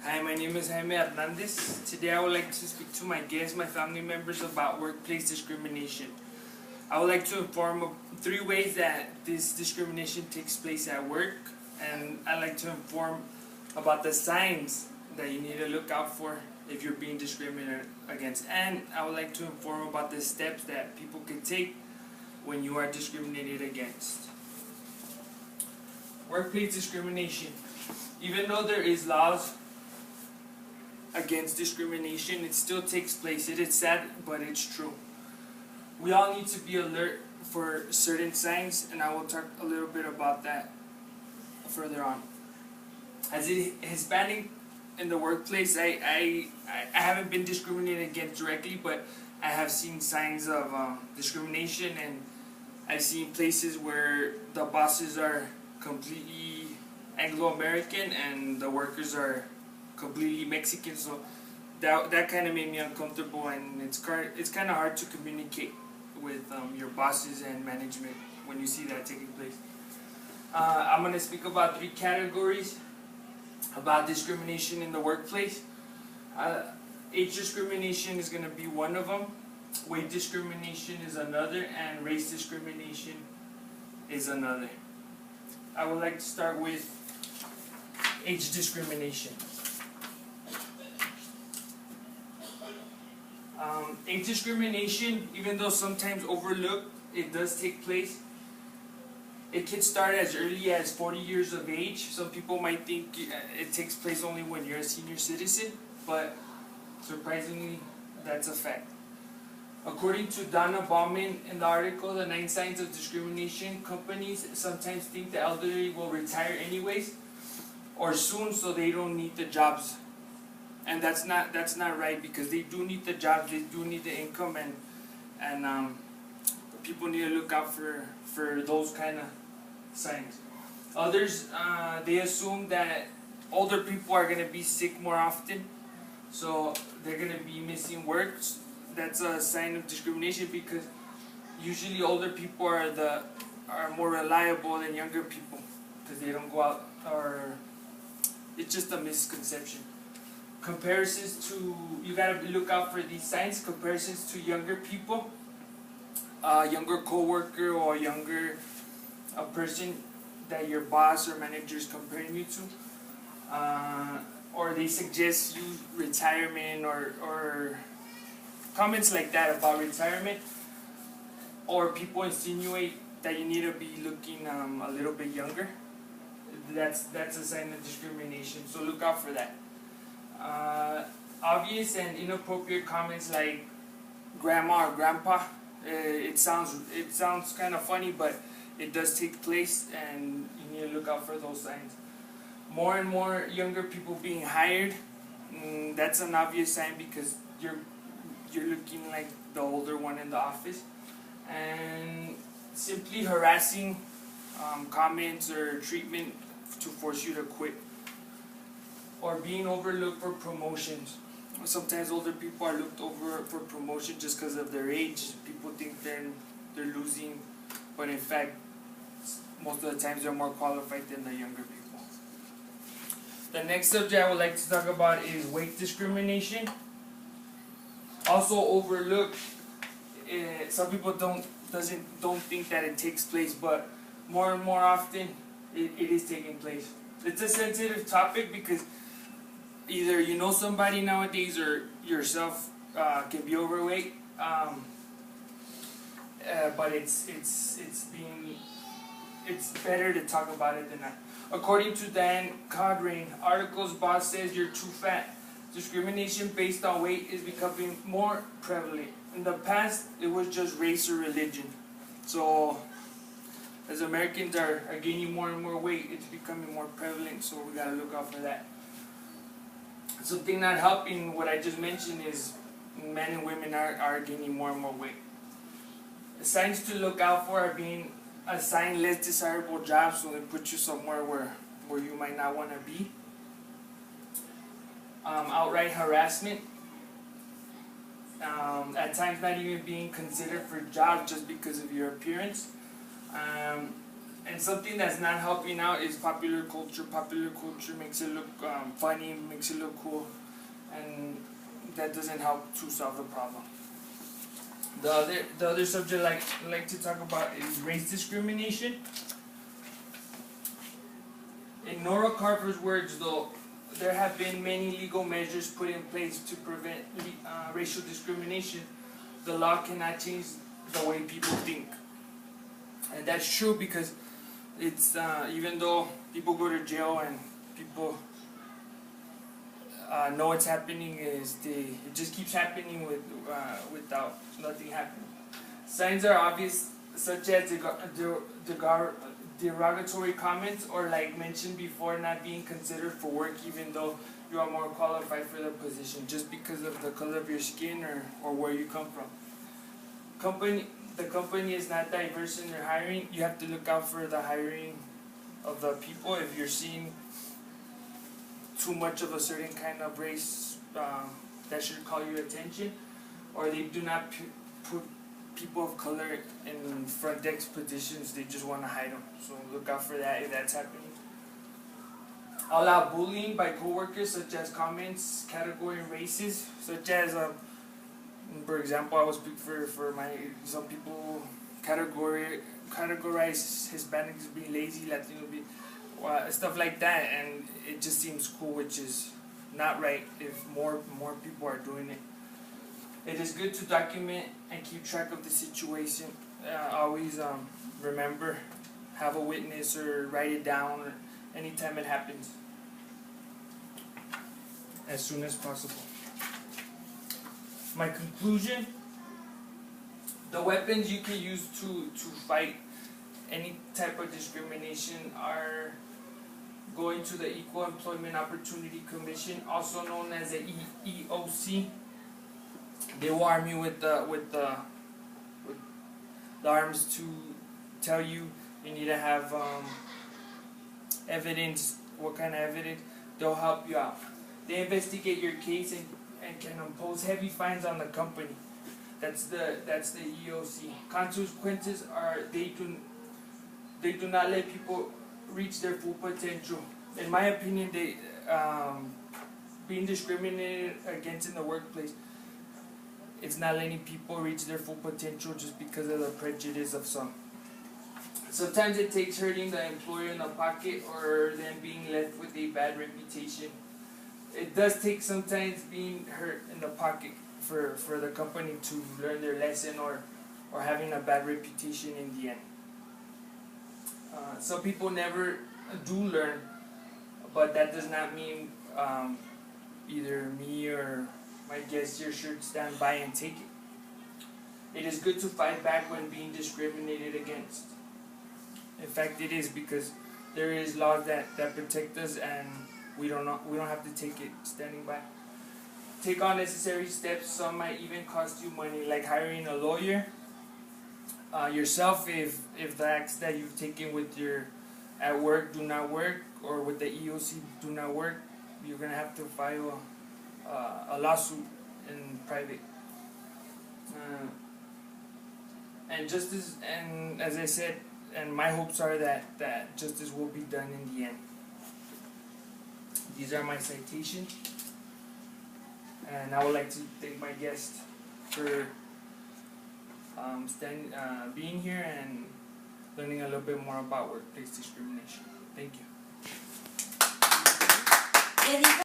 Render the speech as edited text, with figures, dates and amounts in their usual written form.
Hi, my name is Jaime Hernandez. Today I would like to speak to my guests, my family members, about workplace discrimination. I would like to inform of 3 ways that this discrimination takes place at work, and I'd like to inform about the signs that you need to look out for if you're being discriminated against, and I would like to inform about the steps that people can take when you are discriminated against. Workplace discrimination. Even though there is laws against discrimination, it still takes place. It is sad, but it's true. We all need to be alert for certain signs, and I will talk a little bit about that further on. As a Hispanic in the workplace, I haven't been discriminated against directly, but I have seen signs of discrimination, and I've seen places where the bosses are completely Anglo-American and the workers are completely Mexican, so that kind of made me uncomfortable, and it's kind of hard to communicate with your bosses and management when you see that taking place. I'm going to speak about 3 categories about discrimination in the workplace. Age discrimination is going to be one of them, weight discrimination is another, and race discrimination is another. I would like to start with age discrimination. Age discrimination, even though sometimes overlooked, it does take place. It can start as early as 40 years of age. Some people might think it takes place only when you're a senior citizen, but surprisingly, that's a fact. According to Donna Bauman in the article, The 9 Signs of Discrimination, companies sometimes think the elderly will retire anyways or soon, so they don't need the jobs. And that's not right, because they do need the jobs, they do need the income, and people need to look out for those kind of signs. Others, they assume that older people are going to be sick more often, so they're going to be missing work. That's a sign of discrimination, because usually older people are more reliable than younger people, because they don't go out, or it's just a misconception. Comparisons to, you gotta look out for these signs. Comparisons to younger people, younger coworker or a person that your boss or manager is comparing you to, or they suggest you retirement, or comments like that about retirement, or people insinuate that you need to be looking a little bit younger. That's a sign of discrimination, so look out for that. Obvious and inappropriate comments like grandma or grandpa, it sounds kind of funny, but it does take place, and you need to look out for those signs. More and more younger people being hired, that's an obvious sign, because you're looking like the older one in the office. And simply harassing comments or treatment to force you to quit, or being overlooked for promotions. Sometimes older people are looked over for promotion just because of their age. People think they're losing, but in fact, most of the times they're more qualified than the younger people. The next subject I would like to talk about is weight discrimination. Also overlooked. Some people don't think that it takes place, but more and more often it is taking place. It's a sensitive topic, because either you know somebody nowadays or yourself can be overweight, but it's better to talk about it than not. According to Dan Codrain, article's boss says you're too fat. Discrimination based on weight is becoming more prevalent. In the past, it was just race or religion. So as Americans are gaining more and more weight, it's becoming more prevalent, so we gotta look out for that. Something not helping what I just mentioned is men and women are gaining more and more weight. The signs to look out for are being assigned less desirable jobs, so they put you somewhere where you might not want to be. Outright harassment. At times not even being considered for jobs just because of your appearance. And something that's not helping out is popular culture. Popular culture makes it look funny, makes it look cool, and that doesn't help to solve the problem. The other subject I like to talk about is race discrimination. In Nora Carver's words, though, there have been many legal measures put in place to prevent racial discrimination. The law cannot change the way people think. And that's true because it's even though people go to jail and people know what's happening, it just keeps happening without nothing happening. Signs are obvious, such as derogatory comments, or like mentioned before, not being considered for work even though you are more qualified for the position just because of the color of your skin or where you come from. The company is not diverse in their hiring. You have to look out for the hiring of the people. If you're seeing too much of a certain kind of race, that should call your attention. Or they do not put people of color in front desk positions, they just want to hide them. So look out for that if that's happening. Allow bullying by coworkers, such as comments, category races, such as for example, I will speak for some people categorize Hispanics as being lazy, Latino being stuff like that, and it just seems cool, which is not right if more people are doing it. It is good to document and keep track of the situation. Always remember, have a witness or write it down anytime it happens, as soon as possible. My conclusion: the weapons you can use to fight any type of discrimination are going to the Equal Employment Opportunity Commission, also known as the EEOC. They will arm you with the arms to tell you need to have evidence. What kind of evidence? They'll help you out. They investigate your case and can impose heavy fines on the company. That's the EEOC. Consequences are they do not let people reach their full potential. In my opinion, they being discriminated against in the workplace, it's not letting people reach their full potential just because of the prejudice of some. Sometimes it takes hurting the employer in the pocket or them being left with a bad reputation. It does take sometimes being hurt in the pocket for the company to learn their lesson or having a bad reputation in the end. Some people never do learn, but that does not mean either me or my guest here should stand by and take it. It is good to fight back when being discriminated against. In fact, it is, because there is laws that protect us, and we don't have to take it standing by. Take all necessary steps. Some might even cost you money, like hiring a lawyer. Yourself, if the acts that you've taken with at work do not work, or with the EOC do not work, you're gonna have to file a lawsuit in private. And justice, and as I said, and my hopes are that justice will be done in the end. These are my citations, and I would like to thank my guest for being here and learning a little bit more about workplace discrimination. Thank you.